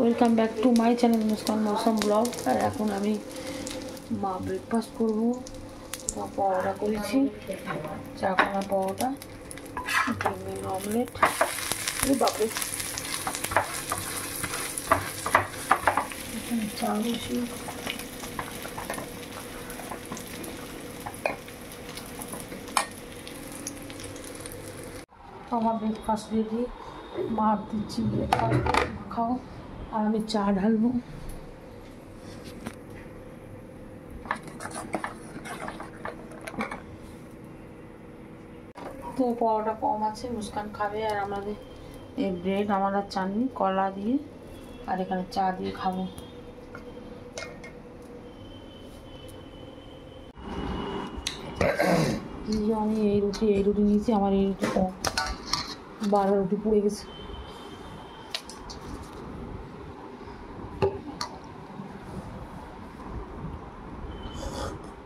Welcome back to my channel Muskan মৌসুম blog. আর এখন আমি মা ব্রেকফাস্ট করবো। পরোটা করেছি, চাকনা পরোটা, ডিমের অমলেট। বাপরে চা বসি। আমার ব্রেকফাস্ট রেডি, মা দিচ্ছি ব্রেকফাস্ট খাও, আর আমি চা ঢালবো। তো পরোটা কম আছে, মুস্কান খাবে, আর আমাদের এই ব্রেড, আমার আর চাটনি কলা দিয়ে, আর এখানে চা দিয়ে খাবো। আমি এই রুটি নিয়েছি, আমার এই রুটি কম, বারবার রুটি পুড়ে গেছে।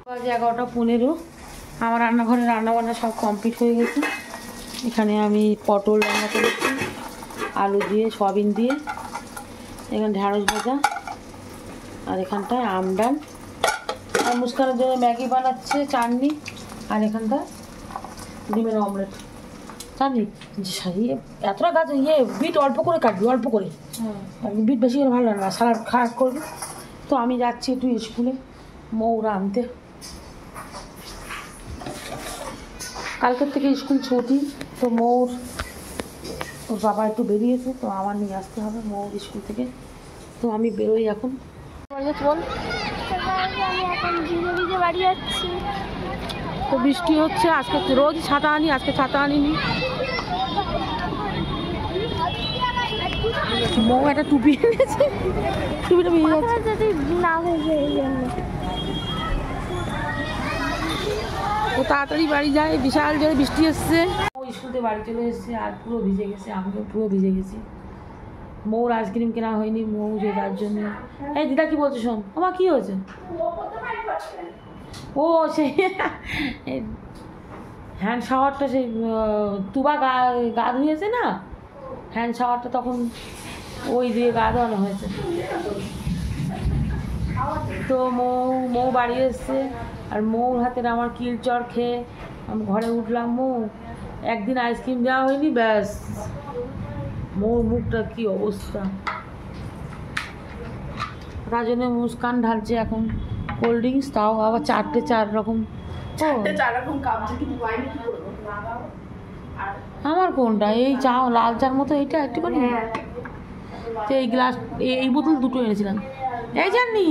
বাজে 11:15। আমার রান্নাঘরে রান্নাবান্না সব কমপ্লিট হয়ে গেছে। এখানে আমি পটল রান্না করেছি, আলু দিয়ে, সয়াবিন দিয়ে, এখানে ঢ্যাঁড়স ভাজা, আর এখানটায় আম ডাল, আর মুস্কানের জন্য ম্যাগি বানাচ্ছে, চাটনি, আর এখানটায় ডিমের অমলেট। জানি এতটা গাছ বিট অল্প করে কাটবি, অল্প করে, বিট বেশি করে ভালো লাগে না, সালাড খারাপ করবি। তো আমি যাচ্ছি একটু স্কুলে মৌরা আনতে। কালকের থেকে স্কুল ছুটি, তো ওর বাবা একটু বেরিয়েছে, তো আমার নিয়ে আসতে হবে মৌর স্কুল থেকে। তো আমি বেরোই এখন। বল, বাড়ি যাচ্ছি। তো বৃষ্টি হচ্ছে, আজকে রোজ ছাতা আনি, আজকে ছাতা আনিনি। মৌ একটা টুপি এনেছে, টুপিটা ভেঙে যাচ্ছে যদি না হয়ে যায় এই জন্য। ও তাড়াতাড়ি বাড়ি যায়, বিশাল জোরে বৃষ্টি এসছে। ও স্কুল থেকে বাড়ি চলে এসছে, আর পুরো ভিজে গেছে, আমিও পুরো ভিজে গেছি। মৌর আইসক্রিম কেনা হয়নি, মৌ যে তার জন্য। এই দিদা কি বলছো শোন, আমার কি হয়েছে? ও সেই হ্যান্ড শাওয়ারটা, সেই তুবা গা ধুয়েছে না, হ্যান্ড শাওয়ারটা তখন ওই দিয়ে গা ধোয়ানো হয়েছে। তো মৌ বাড়ি এসছে, আর মৌর হাতের আমার কিল চর খেয়ে আমি ঘরে উঠলাম। একদিন আইসক্রিম দেওয়া হয়নি, ব্যাস মৌর মুখটা কি অবস্থা। তার জন্য মুস্কান ঢালছে এখন কোল্ড ড্রিঙ্কস, তাও আবার 4 রকম। আমার কোনটা? এই চা, লাল চার মতো, এইটা একটুখানি। তো এই গ্লাস, এই বোতল দুটো এনেছিলাম। এই জানি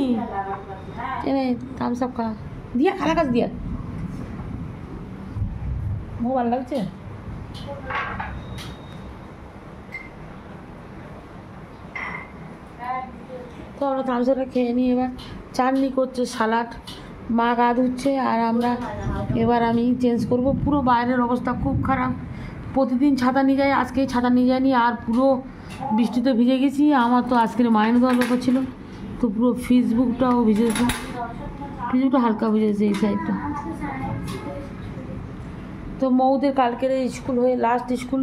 এনে থামস আপ খা দিয়া, খালা কাজ দিয়া। ভালো লাগছে। তো আমরা থামস আপটা খেয়ে নিই। এবার চাটনি করছে, সালাড, মা গা ধুচ্ছে, আর আমি চেঞ্জ করব। পুরো বাইরের অবস্থা খুব খারাপ। প্রতিদিন ছাতা নিয়ে যাই, আজকে ছাতা নিয়ে যায়নি, আর পুরো বৃষ্টিতে ভিজে গেছি। আমার তো আজকের মাইনে দেওয়ার ব্যাপার ছিল, তো পুরো ফেসবুকটাও ভিজেছে, ফেসবুকটা হালকা ভিজেছে এই সাইডটা। তো মৌদের কালকের স্কুল হয়ে লাস্ট স্কুল,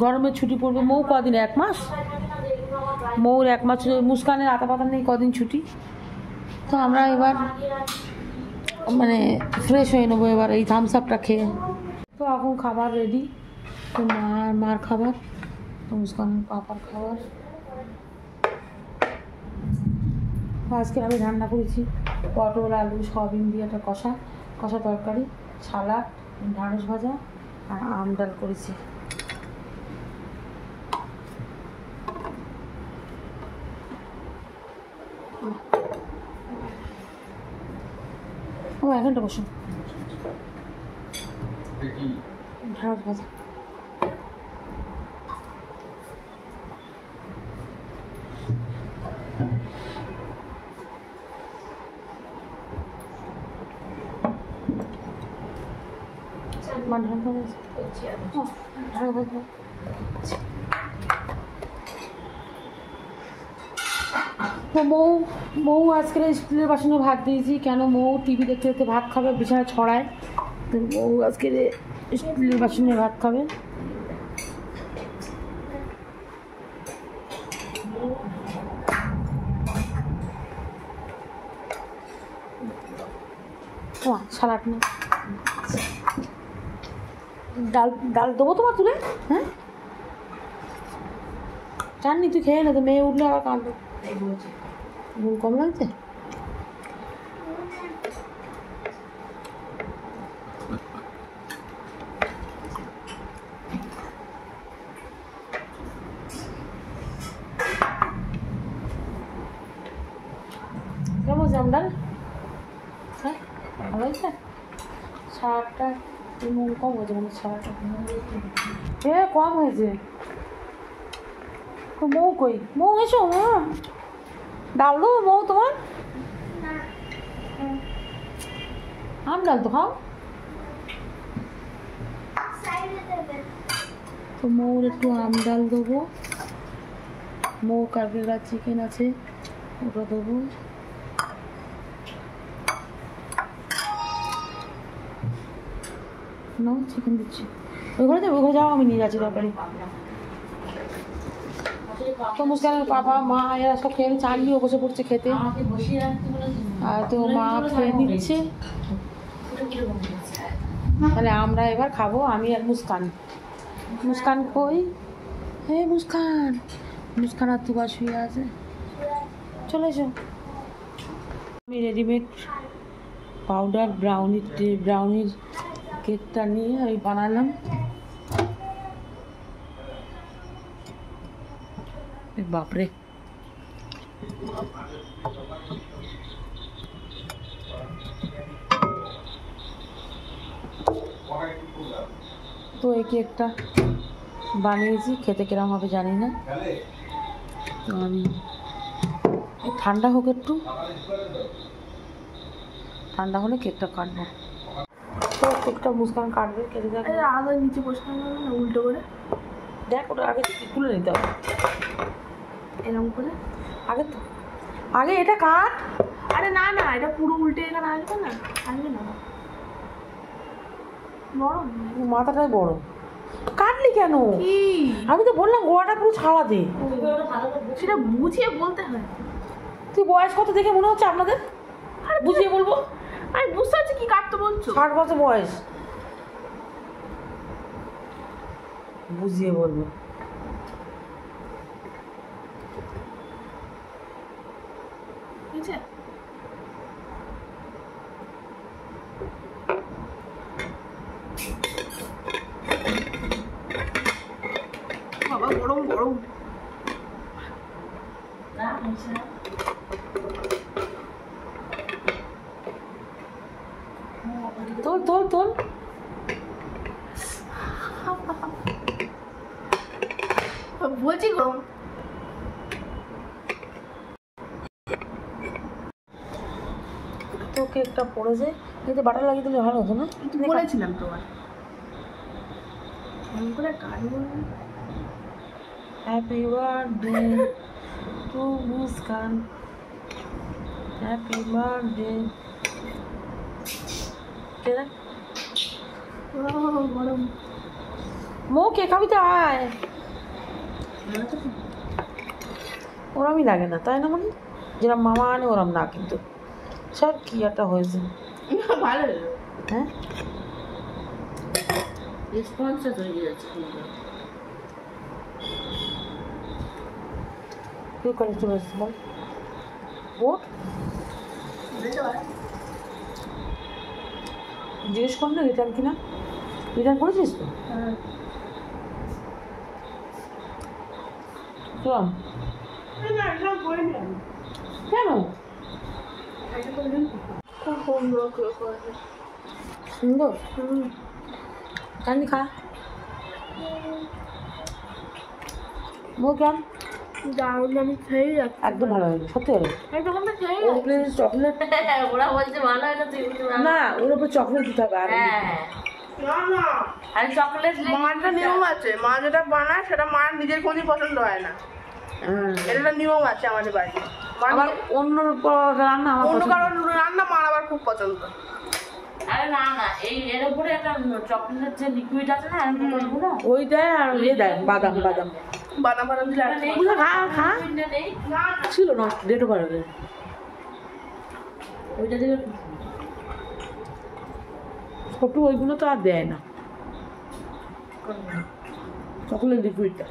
গরমের ছুটি পড়বে। মৌ কদিন? 1 মাস। মৌর 1 মাস, মুস্কানের আতা পাতা নেই, কদিন ছুটি। তো আমরা এবার মানে ফ্রেশ হয়ে নেবো এবার এই থামস আপটা খেয়ে। তো এখন খাবার রেডি, তো মার খাবার, মুস্কানের পাপার খাবার। আজকে আমি রান্না করেছি পটল, আলু, সয়াবিন দিয়ে একটা কষা তরকারি, সালাড, ঢ্যাঁড়স ভাজা, আর আম ডাল করেছি। ও এখানটা বসুন। ঢ্যাঁড়স ভাজা, তো মৌ আজকের স্কুলের বাসনে ভাত দিয়েছি। কেন? মৌ টিভি দেখতে দেখতে ভাত খাবে, বিছানা ছড়ায়, তো মৌ আজকের স্কুলের বাসনে ভাত খাবে। সালাড না ডাল ডাল দেবো তোমার তুলে হ্যাঁ জাননি তুই খেয়ে না তো মেয়ে উঠলে আবার কাঁদবে ঘুম কম লাগছে কেমন জামডাল হ্যাঁ ভালো হয়েছে সারাটা নুন কম হয়েছে মানে সারাটা কম হয়েছে মৌ কই মৌ এসো ডাল দেবো মৌ তোমার আম ডাল তো খাও তো মৌর একটু আম ডাল দেবো মৌ কালকের চিকেন আছে ওটা দেবো না চিকেন দিচ্ছি ওই ঘরে যাবো ওই ঘরে যাও আমি নিয়ে যাচ্ছি তরকারি তো মুস্কানের বাবা মা এরা সব খেয়ে চা নিয়ে বসে পড়ছে খেতে আর তো মা খেয়ে নিচ্ছে তাহলে আমরা এবার খাবো আমি আর মুস্কান মুস্কান কই হে মুস্কান মুস্কান আর তুবা শুয়ে আছে চলে এসো আমি রেডিমেড পাউডার ব্রাউনির কেকটা নিয়ে আমি বানালাম বাপরে তো এই কেকটা বানিয়েছি খেতে কিরম হবে জানি না তো আমি ঠান্ডা হোক একটু ঠান্ডা হলে কেকটা কাটবো তো কেকটা মুস্কান কাটবে কেটে দেখে আলাদা নিচে বসে না উল্টো করে দেখ ওটা আগে তুলে নিতে হবে এরকম করে আগে তো আগে এটা কাট আরে না না এটা পুরো উল্টে এখানে আসবে না আসবে না নরম মাথাটাই বড় কাটলি কেন কি আমি তো বললাম গোয়াটা পুরো ছাড়া দে সেটা বুঝিয়ে বলতে হয় তুই বয়স কত দেখে মনে হচ্ছে আপনাদের বুঝিয়ে বলবো আমি বুঝতে পারছি কি কাটতে বলছো 60 বছর বয়স বুঝিয়ে বলবো বুঝছে বাবা গরম গরম তোল তোল তোল বলছি গরম তো কেকটা পড়েছে এতে বাটার লাগিয়ে দিলে ভালো হতো না বলেছিলাম তোমার এমন করে কাটবো happy birthday to Muskan happy birthday গরম মো কে খাবি তো আয় ওরমই লাগে না তাই না মানে যেরকম মামা আনে ওরম না কিন্তু সব কি একটা হয়েছে ভালো হ্যাঁ রেসপন্সটা তৈরি হয়েছে কি করে চলে এসেছে বল ওট জিজ্ঞেস কর না রিটার্ন কিনা রিটার্ন করেছিস তো চল কেন সুন্দর কান্দি খা কেমন দারুণ আমি খেয়ে যাচ্ছি একদম ভালো হয়েছে সত্যি ভালো তখন তো খেয়ে চকলেট ওরা বলছে ভালো হয় না তুই না ওর উপর চকলেট দিতে হবে আর না না আর চকলেট মারটা নিয়ম আছে মা যেটা বানায় সেটা মার নিজের কোনই পছন্দ হয় না এটা নিয়ম আছে আমাদের বাড়িতে আবার অন্য রান্না আমার অন্য পছন্দ। কারণ রান্না মার আবার খুব পছন্দ আরে না না এই এর উপরে একটা চকলেটের যে লিকুইড আছে না এরকম ওই দেয় আর ইয়ে দেয় বাদাম বাদাম বাদাম বাদাম দিলে আর নেই ওগুলো খা খা নেই ছিল না ডেটও করে ওইটা দিলে ছোটো ওইগুলো তো আর দেয় না, চকলেট লিকুইডটা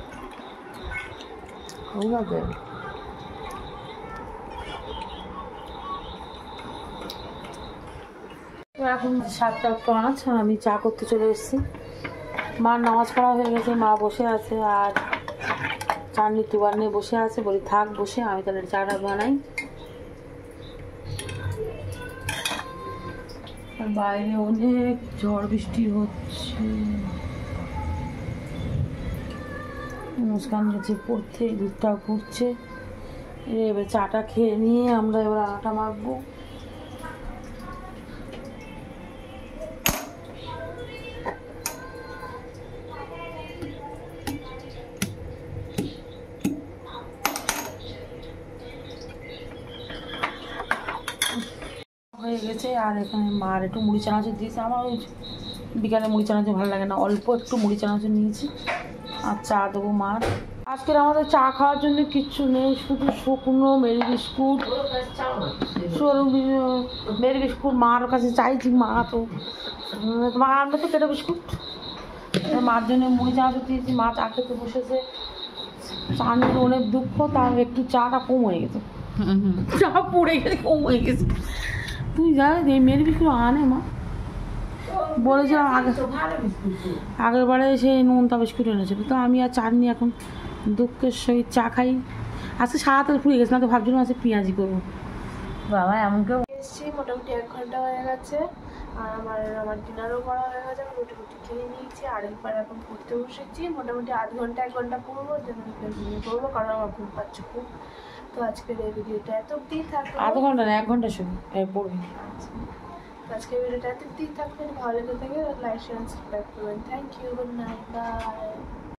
ওগুলো আর দেয় না। তো এখন 7:05, আমি চা করতে চলে এসেছি। মার নামাজ পড়া হয়ে গেছে, মা বসে আছে আর চাটনি তুবার নিয়ে বসে আছে। বলি থাক বসে, আমি তাহলে চাটা বানাই। আর বাইরে অনেক ঝড় বৃষ্টি হচ্ছে। মুস্কান গেছে পড়তে, দুধটা ঘুরছে। এবার চাটা খেয়ে নিয়ে আমরা এবার আটা মাখবো। হয়ে গেছে। আর এখানে মার একটু মুড়ি চানাচুর দিয়েছে। আমার ওই বিকালে মুড়ি চানাচুর ভালো লাগে না, অল্প একটু মুড়ি চানাচুর নিয়েছি। আর চা দেবো মার। আজকের আমাদের চা খাওয়ার জন্য কিচ্ছু নেই, শুধু শুকনো মেরি বিস্কুট, মেরি বিস্কুট মার কাছে চাইছি। মা তো মা আনবে তো কেটে বিস্কুট, মার জন্য মুড়ি চানাচুর দিয়েছি। মা চা খেতে বসেছে। চা নিয়ে অনেক দুঃখ, তার একটু চাটা কম হয়ে গেছে, চা পড়ে গেছে, কম হয়ে গেছে। তুই জানিস এই মেরি বিস্কুট আনে মা, বলেছিলাম আগের বারে সে নোনতা বিস্কুট এনেছিল। তো আমি আর চাটনি এখন দুঃখের সহিত চা খাই। আজকে সারাতে ফুরিয়ে গেছে, না তো ভাবছিলাম আজকে পেঁয়াজি করবো। বাবা এমন কেউ এসেছি, মোটামুটি 1 ঘন্টা হয়ে গেছে। আর আমার ডিনারও করা হয়ে গেছে। আমি রুটি খেয়ে নিয়েছি, আরেকবার এখন পড়তে বসেছি। মোটামুটি 1 ঘন্টা পড়বো, দেন ঘুমিয়ে পড়বো, কারণ আমার ঘুম পাচ্ছে খুব। তো আজকের এই ভিডিওটা এত অবধি থাকবে। আধ ঘন্টা না 1 ঘন্টা শুধু পড়বি। তো আজকের ভিডিওটা এত অবধি থাকবে। ভালো লেগে থাকে লাইক শেয়ার সাবস্ক্রাইব করবেন। Thank you, good night, by.